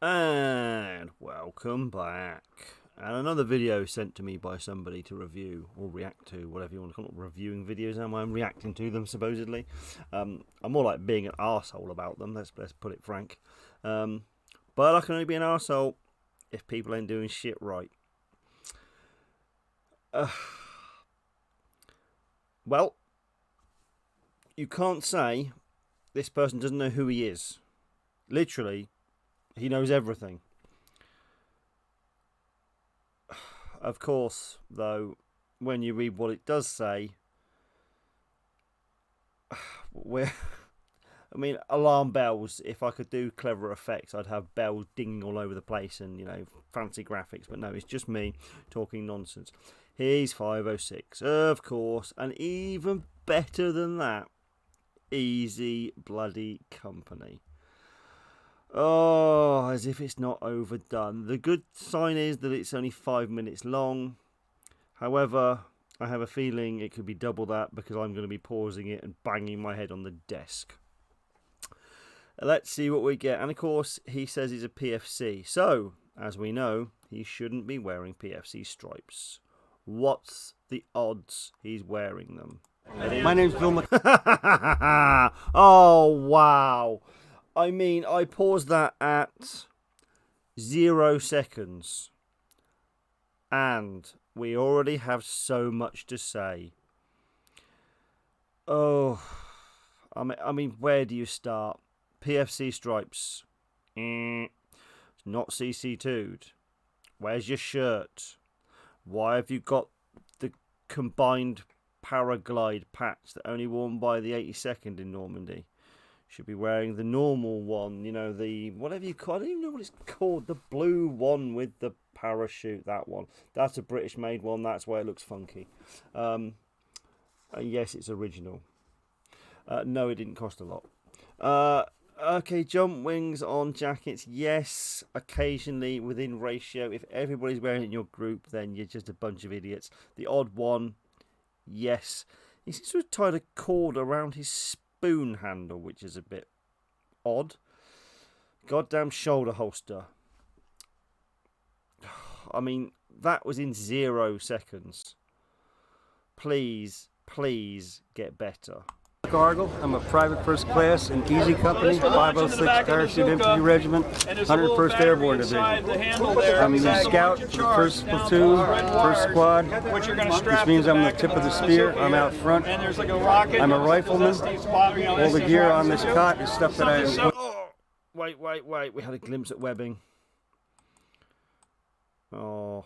And welcome back. And another video sent to me by somebody to review or react to, whatever you want to call it. Reviewing videos, am I? I'm reacting to them, supposedly. I'm more like being an arsehole about them, let's put it frank. But I can only be an arsehole if people ain't doing shit right. Well, you can't say this person doesn't know who he is. Literally, he knows everything. Of course, though, when you read what it does say, alarm bells. If I could do clever effects, I'd have bells dinging all over the place and, fancy graphics. But no, it's just me talking nonsense. He's 506, of course, and even better than that, easy bloody company. Oh, as if it's not overdone. The good sign is that it's only 5 minutes long. However, I have a feeling it could be double that because I'm going to be pausing it and banging my head on the desk. Let's see what we get. And of course, he says he's a PFC. So, as we know, he shouldn't be wearing PFC stripes. What's the odds he's wearing them? My name's Bill Oh, wow. I paused that at 0 seconds. And we already have so much to say. Oh, where do you start? PFC stripes. It's not CC2'd. Where's your shirt? Why have you got the combined paraglide patch that only worn by the 82nd in Normandy? Should be wearing the normal one, the whatever you call it. I don't even know what it's called. The blue one with the parachute, that one. That's a British made one. That's why it looks funky. Yes, it's original. No, it didn't cost a lot. Okay, jump wings on jackets. Yes, occasionally within ratio. If everybody's wearing it in your group, then you're just a bunch of idiots. The odd one, yes. He seems to have tied a cord around his spoon handle, which is a bit odd. Goddamn shoulder holster. That was in 0 seconds. Please get better. Gargle. I'm a private first class in Easy Company, 506 Parachute Infantry Regiment, 101st Airborne Division. I'm the scout, first platoon, first squad, which means I'm the tip of the spear. I'm out front. I'm a rifleman. All the gear on this cot is stuff that I... Oh, wait. We had a glimpse at webbing. Oh.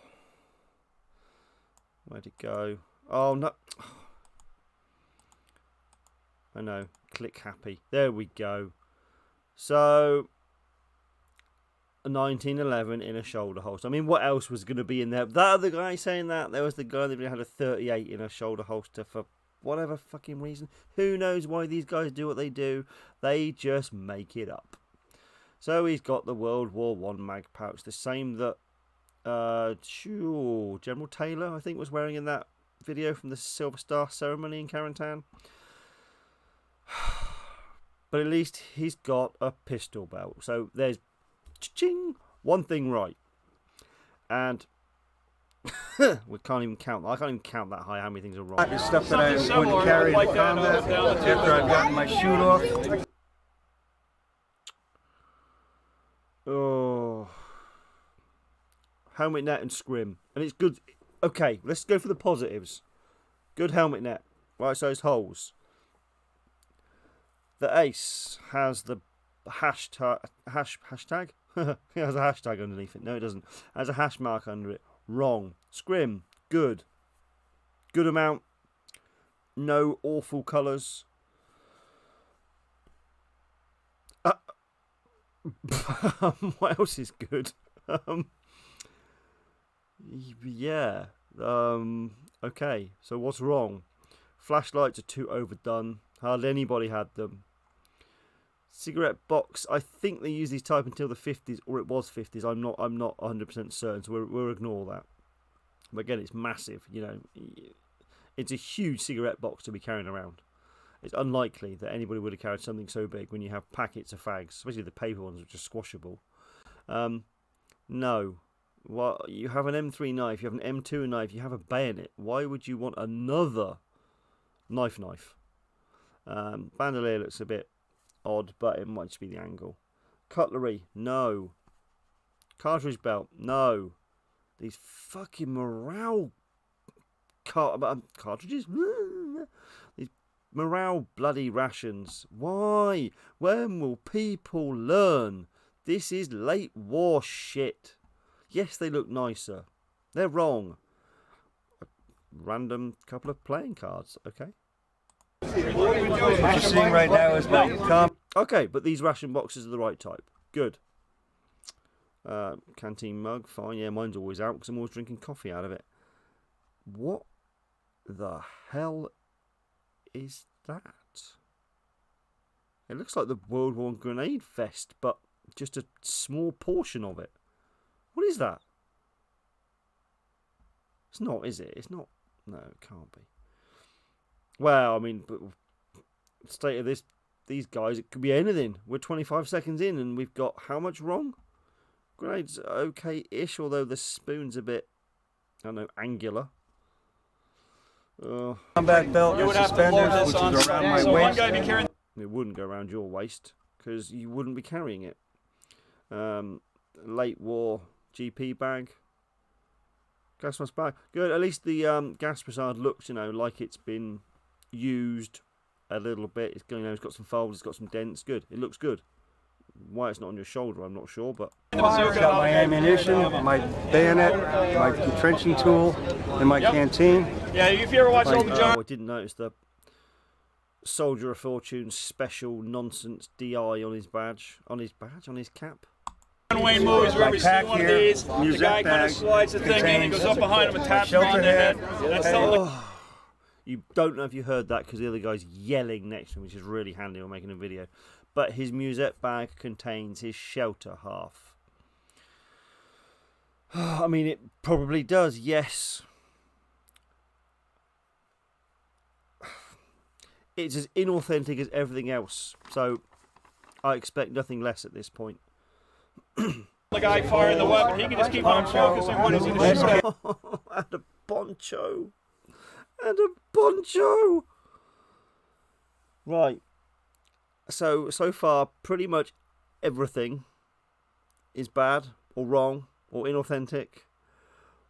Where'd it go? Oh, no. I know. Click happy. There we go. So, a 1911 in a shoulder holster. What else was going to be in there? That other guy saying that. There was the guy that had a 38 in a shoulder holster for whatever fucking reason. Who knows why these guys do what they do? They just make it up. So he's got the World War I mag pouch. The same that General Taylor, I think, was wearing in that video from the Silver Star ceremony in Carentan. But at least he's got a pistol belt. So there's one thing right. And we can't even count. I can't even count that high how many things are wrong. It's stuff that I wouldn't carry in combat after I've gotten my chute off. Oh. Helmet net and scrim. And it's good. Okay, let's go for the positives. Good helmet net. Right size holes. The ace has the hashtag. It has a hashtag underneath it. No, it doesn't. It has a hash mark under it. Wrong. Scrim. Good. Good amount. No awful colours. What else is good? Yeah. Okay. So what's wrong? Flashlights are too overdone. Hardly anybody had them. Cigarette box. I think they used these type until the 50s, or it was 50s. I'm not 100% certain. So we'll ignore that. But again, it's massive. It's a huge cigarette box to be carrying around. It's unlikely that anybody would have carried something so big when you have packets of fags, especially the paper ones, which are squashable. No. Well, you have an M3 knife, you have an M2 knife, you have a bayonet. Why would you want another knife? Bandolier looks a bit odd, but it might just be the angle. Cutlery, no. Cartridge belt, no. These fucking morale cartridges? These morale bloody rations. Why? When will people learn? This is late war shit. Yes, they look nicer. They're wrong. A random couple of playing cards, okay? What you're seeing right now is my Okay, but these ration boxes are the right type. Good. Canteen mug, fine. Yeah, mine's always out because I'm always drinking coffee out of it. What the hell is that? It looks like the World War grenade vest, but just a small portion of it. What is that? It's not, is it? It's not. No, it can't be. Well, I mean, but state of these guys, it could be anything. We're 25 seconds in and we've got how much wrong? Grenades okay-ish, although the spoon's a bit, I don't know, angular. combat belt and suspenders, which is around my waist. It wouldn't go around your waist because you wouldn't be carrying it. Late war GP bag. Gas mask bag. Good. At least the gas mask looks, you know, like it's been used a little bit. It's, you know, it's got some folds, it's got some dents. Good. It looks good. Why it's not on your shoulder, I'm not sure, but I've got my ammunition, my bayonet, my entrenching tool, and my canteen. Yeah, if you ever watch all the John. I didn't notice the Soldier of Fortune special nonsense DI on his badge, on his cap. Wayne movies where we see one of these, the music guy kind of bag slides the thing in, he goes up behind him and taps him on shelter the head. head. That's the You don't know if you heard that because the other guy's yelling next to him, which is really handy when making a video. But his musette bag contains his shelter half. I mean, it probably does, yes. It's as inauthentic as everything else, so I expect nothing less at this point. the guy firing the weapon, he can just keep on focusing what he's going to shoot. And a poncho. And a poncho. Right. So far, pretty much everything is bad or wrong or inauthentic.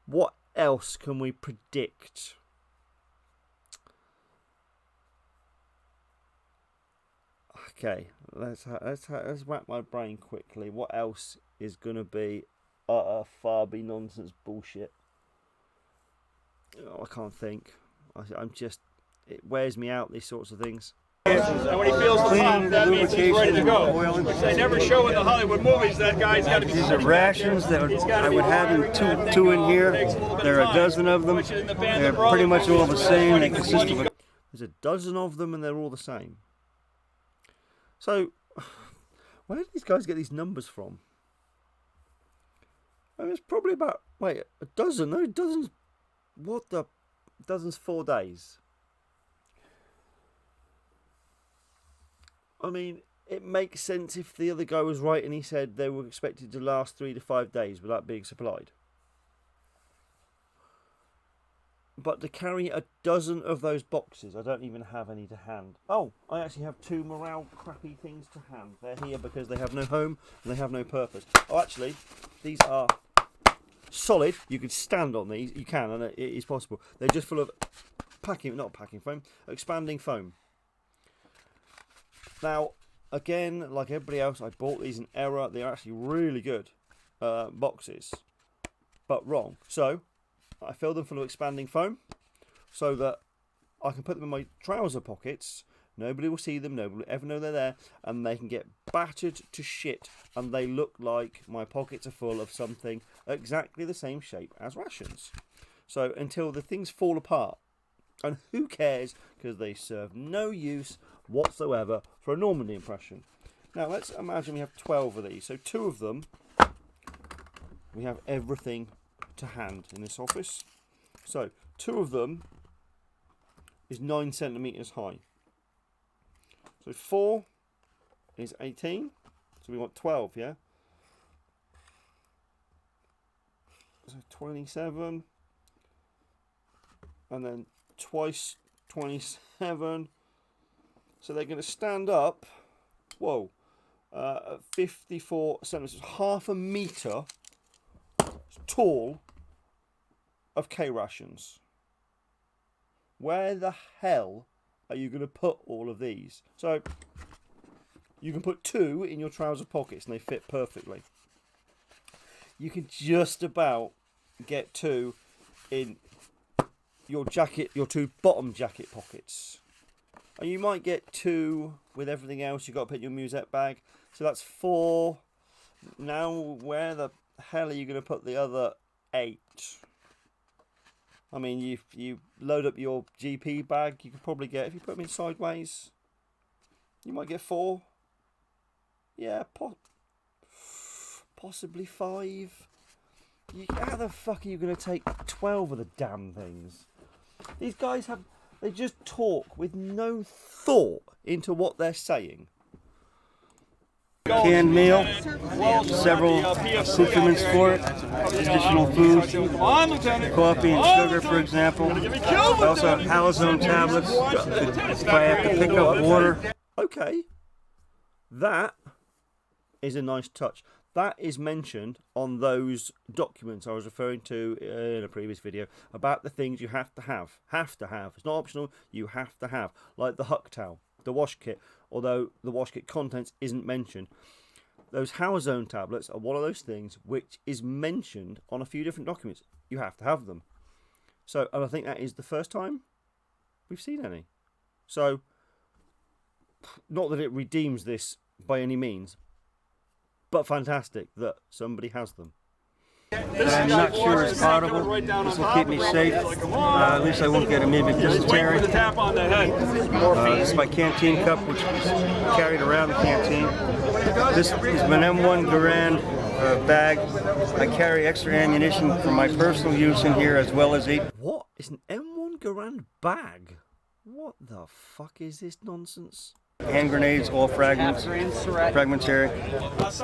What else can we predict? Okay, let's whack my brain quickly. What else is gonna be utter Farby nonsense bullshit? Oh, I can't think. I'm just, it wears me out, these sorts of things. And when he feels the pump, that means he's ready to go. Which they never show in the Hollywood movies. That guy's got to be. These are rations that I would have in two in here. There are a dozen of them. They're pretty much all the same. They consist of There's a dozen of them and they're all the same. So, where did these guys get these numbers from? I mean, it's probably about, wait, a dozen? No, dozens. What the? Dozens 4 days. I mean, it makes sense if the other guy was right and he said they were expected to last 3 to 5 days without being supplied. But to carry a dozen of those boxes, I don't even have any to hand. Oh, I actually have 2 morale crappy things to hand. They're here because they have no home and they have no purpose. Oh, actually, these are solid. You could stand on these. You can, and it is possible. They're just full of not packing foam, expanding foam. Now, again, like everybody else, I bought these in error. They're actually really good boxes, but wrong. So, I filled them full of expanding foam so that I can put them in my trouser pockets. Nobody will see them, nobody will ever know they're there, and they can get battered to shit, and they look like my pockets are full of something exactly the same shape as rations. So, until the things fall apart, and who cares, because they serve no use whatsoever for a Normandy impression. Now let's imagine we have 12 of these. So 2 of them, we have everything to hand in this office. So 2 of them is 9 centimeters high. So 4 is 18. So we want 12, yeah? So 27. And then twice 27. So they're going to stand up, whoa, 54 centimeters, half a metre tall of K rations. Where the hell are you going to put all of these? So you can put 2 in your trouser pockets and they fit perfectly. You can just about get 2 in your jacket, your 2 bottom jacket pockets. And you might get 2 with everything else you've got to put in your musette bag. So that's 4. Now where the hell are you going to put the other 8? I mean, you load up your GP bag, you could probably get, if you put them in sideways, you might get 4. Yeah, possibly 5. How the fuck are you going to take 12 of the damn things? These guys they just talk with no thought into what they're saying. Canned meal, several accoutrements for it, additional food, coffee and sugar, for example. I also have halazone tablets if I have to pick up water. Okay, that is a nice touch. That is mentioned on those documents I was referring to in a previous video about the things you have to have. Have to have. It's not optional, you have to have. Like the Huck towel, the wash kit, although the wash kit contents isn't mentioned. Those halazone tablets are one of those things which is mentioned on a few different documents. You have to have them. So, and I think that is the first time we've seen any. So, not that it redeems this by any means, but fantastic that somebody has them. I'm not sure it's potable. This will keep me safe. At least I won't get amoebic dysentery. This is my canteen cup, which is carried around the canteen. This is my M1 Garand bag. I carry extra ammunition for my personal use in here, as well as What? It's an M1 Garand bag? What the fuck is this nonsense? hand grenades, all fragmentary.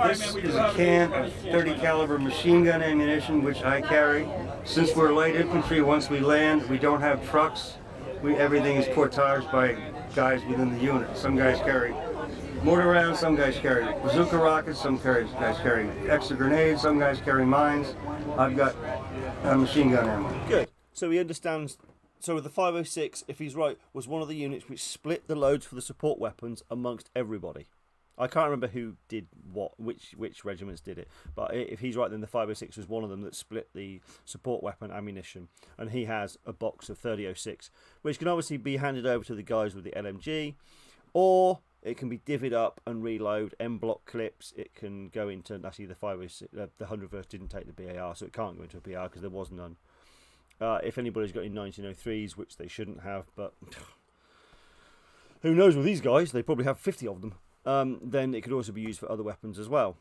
This is a can of 30 caliber machine gun ammunition, which I carry. Since we're light infantry, once we land, we don't have trucks. Everything is portaged by guys within the unit. Some guys carry mortar rounds, some guys carry bazooka rockets, some guys carry extra grenades, some guys carry mines. I've got machine gun ammo. Good. So he understands. So the 506, if he's right, was one of the units which split the loads for the support weapons amongst everybody. I can't remember who did what, which regiments did it. But if he's right, then the 506 was one of them that split the support weapon ammunition. And he has a box of 3006, which can obviously be handed over to the guys with the LMG, or it can be divvied up and reload M-block clips. It can go into, actually the 506, the 101st didn't take the BAR, so it can't go into a BAR because there was none. If anybody's got any 1903s, which they shouldn't have, but who knows with these guys, they probably have 50 of them, then it could also be used for other weapons as well.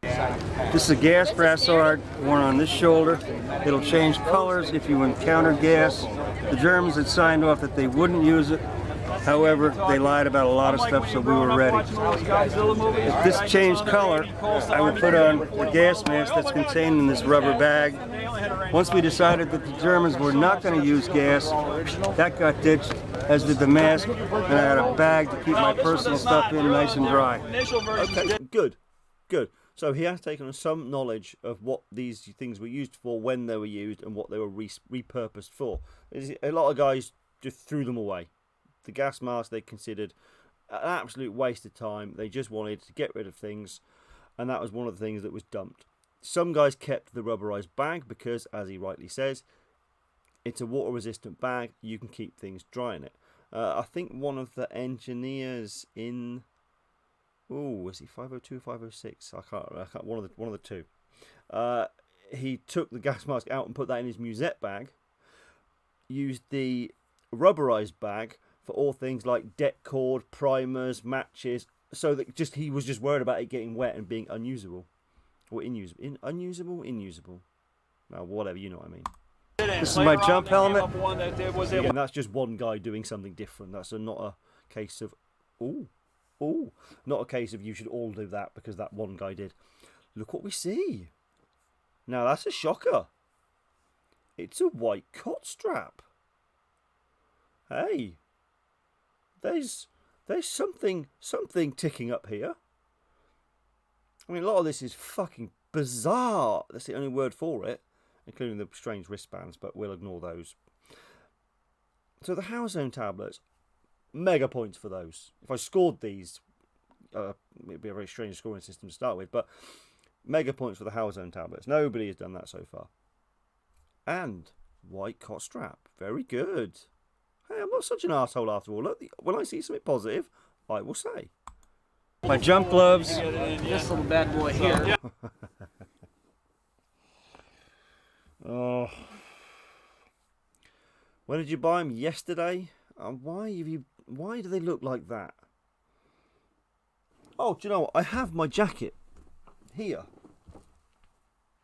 This is a gas brassard worn on this shoulder. It'll change colors if you encounter gas. The Germans had signed off that they wouldn't use it. However, they lied about a lot of stuff, so we were ready. If this changed color, I would put on the gas mask that's contained in this rubber bag. Once we decided that the Germans were not going to use gas, that got ditched, as did the mask, and I had a bag to keep my personal stuff in nice and dry. Okay, good. So he has taken some knowledge of what these things were used for, when they were used, and what they were repurposed for. A lot of guys just threw them away. The gas mask they considered an absolute waste of time. They just wanted to get rid of things, and that was one of the things that was dumped. Some guys kept the rubberized bag because, as he rightly says, it's a water resistant bag. You can keep things dry in it. I think one of the engineers in, was he 502, 506? I can't. One of the two. He took the gas mask out and put that in his musette bag. Used the rubberized bag for all things like det cord, primers, matches, so that he was just worried about it getting wet and being unusable. Or unusable. Now, whatever, you know what I mean. This is my jump helmet. Again, that's just one guy doing something different. That's not a case of, not a case of you should all do that because that one guy did. Look what we see. Now that's a shocker. It's a white cot strap. Hey, there's something ticking up here. I mean, a lot of this is fucking bizarre. That's the only word for it, including the strange wristbands, but we'll ignore those. So the House Zone tablets, mega points for those. If I scored these, it'd be a very strange scoring system to start with, but mega points for the House Zone tablets. Nobody has done that so far. And white cot strap, very good. Hey, I'm not such an arsehole after all. Look, when I see something positive, I will say. My jump gloves. This little bad boy here. Oh. When did you buy them? Yesterday? Why do they look like that? Oh, do you know what? I have my jacket here.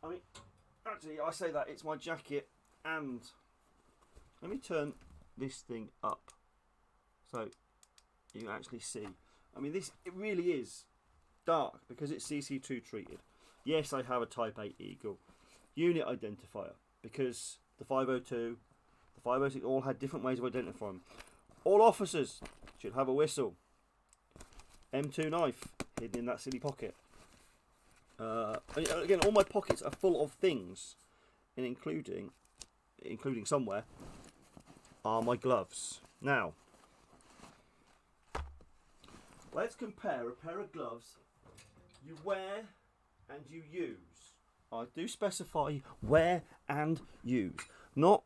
I mean, actually, I say that it's my jacket, and let me turn this thing up so you can actually see. I mean, it really is dark because it's CC2 treated. Yes, I have a Type 8 Eagle unit identifier because the 502, the 506 all had different ways of identifying them. All officers should have a whistle. M2 knife hidden in that silly pocket. Again, all my pockets are full of things, and including somewhere are my gloves. Now, let's compare a pair of gloves you wear and you use. I do specify wear and use, not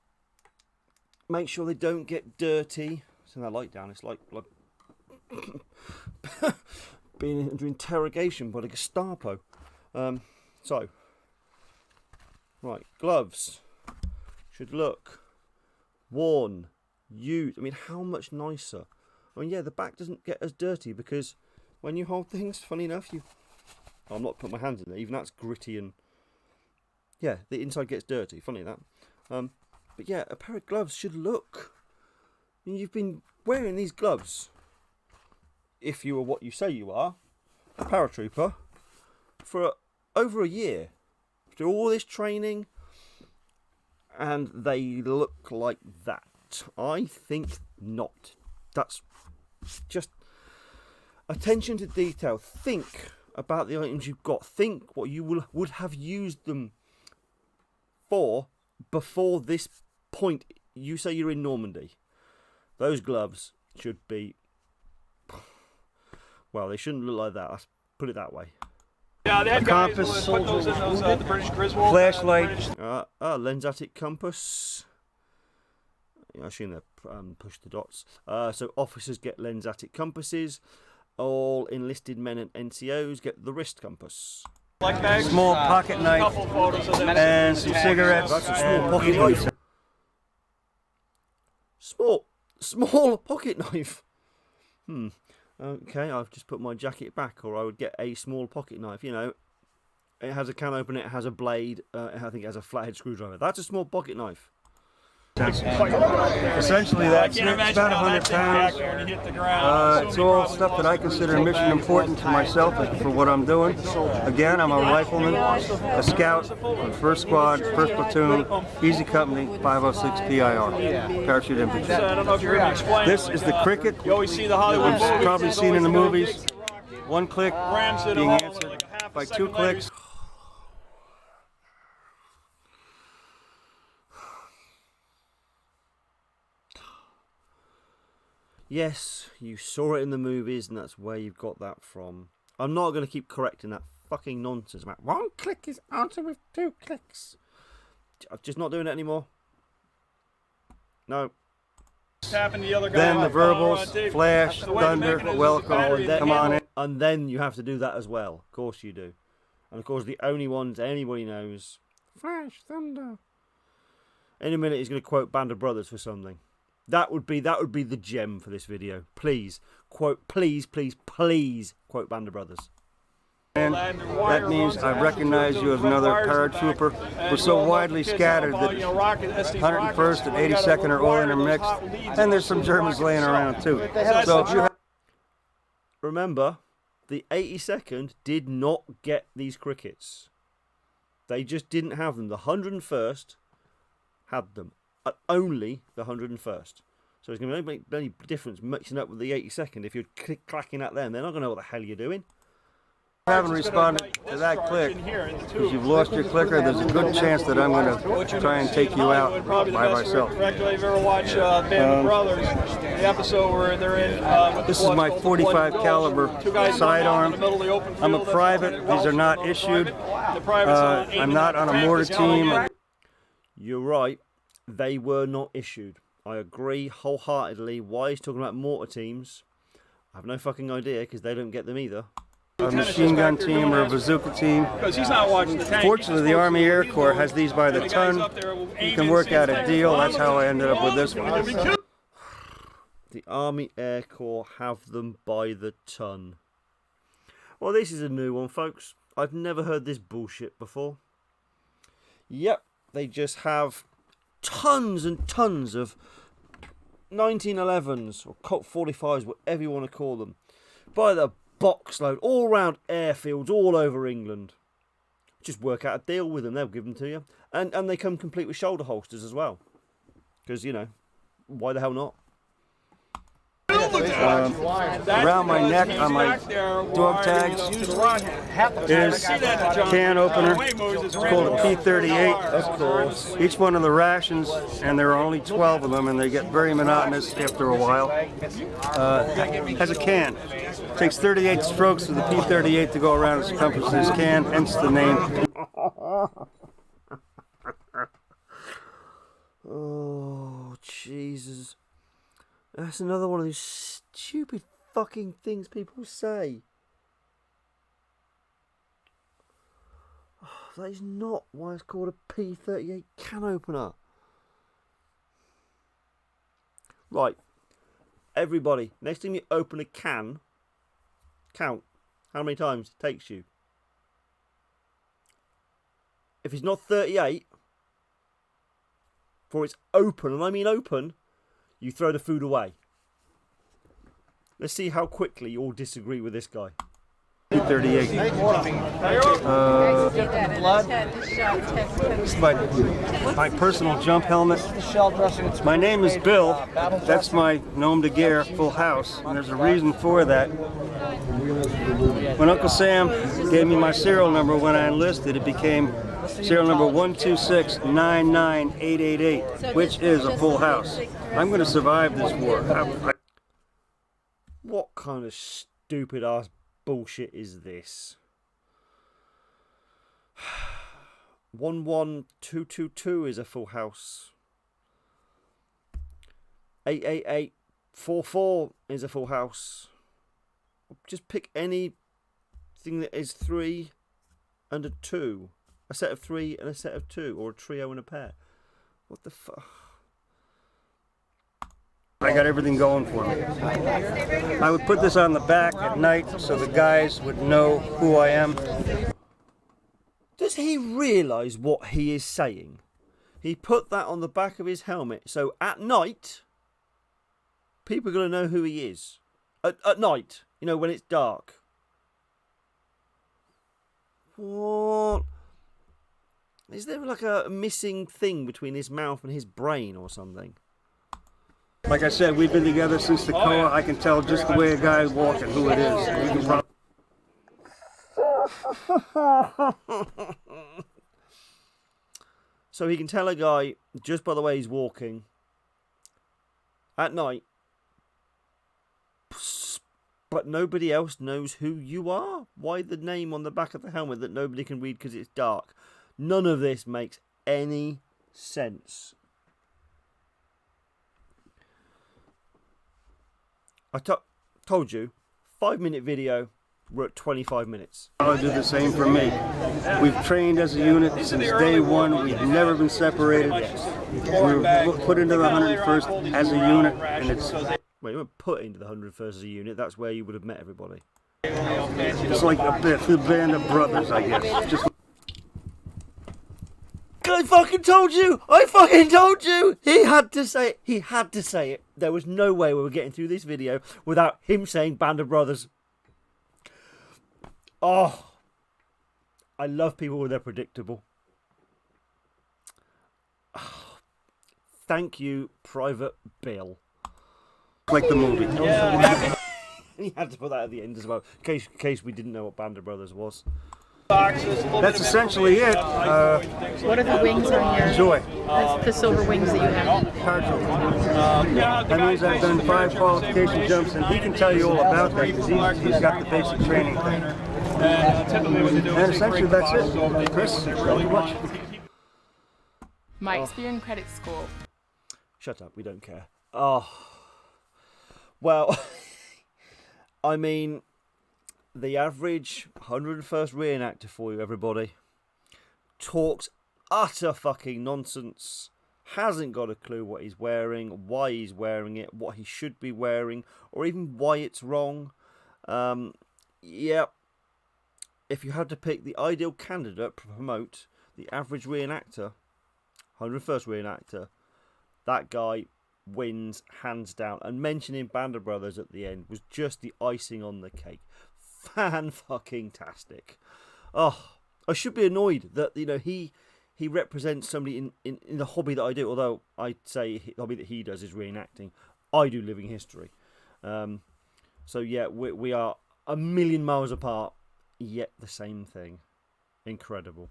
make sure they don't get dirty. Turn that light down. It's like being under interrogation by the Gestapo. So, right, gloves should look worn, used. I mean, how much nicer? I mean, yeah, the back doesn't get as dirty because when you hold things, funny enough, I'm not putting my hands in there. Even that's gritty and yeah, the inside gets dirty. Funny that. But yeah, a pair of gloves should look. I mean, you've been wearing these gloves, if you are what you say you are, a paratrooper, for over a year. After all this training, and they look like that. I think not. That's just attention to detail. Think about the items you've got. Think what you would have used them for before this point. You say you're in Normandy. Those gloves should be, well, they shouldn't look like that. Let's put it that way. Yeah, they had guys compass, put those in those, the British Griswold. Flashlight. Lensatic compass. I assume they push the dots. So officers get lensatic compasses. All enlisted men and NCOs get the wrist compass. Like bags, Small pocket knife couple photos of them. and some cigarettes. That's a small and pocket knife. Small pocket knife. Okay, I've just put my jacket back, or I would get a small pocket knife. You know, it has a can opener, it has a blade. I think it has a flathead screwdriver. That's a small pocket knife. Essentially, that's about 100 pounds. It's all stuff that I consider mission important to myself for what I'm doing. Again, I'm a rifleman, a scout, from 1st Squad, 1st Platoon, Easy Company, 506 PIR, Parachute Infantry. I don't know if you're going to explain. This is the cricket. You always see the Hollywood You've movies. probably It's seen in the always movies. One click Rams it being all answered like a half a by second 2 later. clicks. Yes, you saw it in the movies, and that's where you've got that from. I'm not going to keep correcting that fucking nonsense about 1 click is answered with 2 clicks. I'm just not doing it anymore. No. Tapping the other guy Then the on verbals, tape. flash, The way to thunder, make it is welcome, battery- come on in. And then you have to do that as well. Of course you do. And of course the only ones anybody knows, flash, thunder. In a minute he's going to quote Band of Brothers for something. That would be the gem for this video. Please quote, please quote Band of Brothers. And that means I recognize you as another paratrooper. We're so widely scattered that 101st and 82nd are all intermixed, and there's some Germans laying around too. So if you have Remember, the 82nd did not get these crickets. They just didn't have them. The 101st had them. Only the 101st. So it's going to make any difference mixing up with the 82nd. If you're clacking at them, they're not going to know what the hell you're doing. I haven't responded to that click because you've lost your clicker. There's a good chance that I'm going to try and take you out by myself. If you've ever watched Band of Brothers, the episode where they're in... This is my 45 caliber sidearm. I'm a private. These are not issued. I'm not on a mortar team. You're right. They were not issued. I agree wholeheartedly. Why he's talking about mortar teams, I have no fucking idea because they don't get them either. A machine gun team or a bazooka team. Fortunately, the Army Air Corps has these by the ton. You can work out a deal. That's how I ended up with this one. The Army Air Corps have them by the ton. Well, this is a new one, folks. I've never heard this bullshit before. Yep, they just have tons and tons of 1911s or Colt 45s, whatever you want to call them, by the box load, all around airfields, all over England. Just work out a deal with them, they'll give them to you. And they come complete with shoulder holsters as well. Because, you know, why the hell not? Around my neck on my dog tags is a can opener. It's called a P38. Of course. Each one of the rations, and there are only 12 of them, and they get very monotonous after a while, has a can. It takes 38 strokes of the P38 to go around the circumference of this can, hence the name. Oh, Jesus. That's another one of those stupid fucking things people say. Oh, that is not why it's called a P38 can opener. Right. Everybody, next time you open a can, count how many times it takes you. If it's not 38, for it's open, and I mean open, you throw the food away. Let's see how quickly you all disagree with this guy. 38. This is my personal jump helmet. My name is Bill. That's my nom de guerre, full house. And there's a reason for that. When Uncle Sam gave me my serial number when I enlisted, it became serial number 126-99888, which is a full house. I'm going to survive this war. What kind of stupid ass bullshit is this? 11222 is a full house. 88844 is a full house. Just pick anything that is 3 and a 2. A set of 3 and a set of 2, or a trio and a pair. What the fuck? I got everything going for me. I would put this on the back at night so the guys would know who I am. Does he realise what he is saying? He put that on the back of his helmet, so at night, people are going to know who he is. At night, you know, when it's dark. What? Is there like a missing thing between his mouth and his brain or something? Like I said, we've been together since the COA. I can tell just the way a guy's walking who it is. You can So he can tell a guy just by the way he's walking at night, but nobody else knows who you are. Why the name on the back of the helmet that nobody can read because it's dark? None of this makes any sense. I told you, 5-minute video, we're at 25 minutes. I'll do the same for me. We've trained as a unit since day one. We've never been separated. We were put into the 101st as a unit, and it's... Wait, you weren't put into the 101st as a unit. That's where you would have met everybody. It's like the Band of Brothers, I guess. Just... I fucking told you! I fucking told you! He had to say it. He had to say it. There was no way we were getting through this video without him saying Band of Brothers. Oh. I love people when they're predictable. Thank you, Private Bill. Like the movie. He had to put that at the end as well, in case we didn't know what Band of Brothers was. That's essentially it. What are the wings on your? Joy. That's the silver wings that you have. Partial. That means I've done 5 qualification jumps, and he can tell you all about that because he's got the basic training thing. And essentially that's it. Chris, thank you much. Mike's Beer and Credit School. Shut up, we don't care. Oh. Well, I mean, the average 101st reenactor for you, everybody, talks utter fucking nonsense, hasn't got a clue what he's wearing, why he's wearing it, what he should be wearing, or even why it's wrong. Yeah, if you had to pick the ideal candidate to promote the average reenactor, 101st reenactor, that guy wins hands down. And mentioning Band of Brothers at the end was just the icing on the cake. Fan-fucking-tastic. Oh, I should be annoyed that, you know, he represents somebody in the hobby that I do, although I'd say the hobby that he does is reenacting. I do living history. So yeah, we are a million miles apart, yet the same thing. Incredible.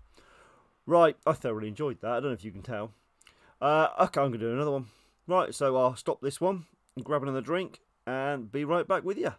Right, I thoroughly enjoyed that. I don't know if you can tell. Okay, I'm going to do another one. Right, so I'll stop this one, grab another drink, and be right back with you.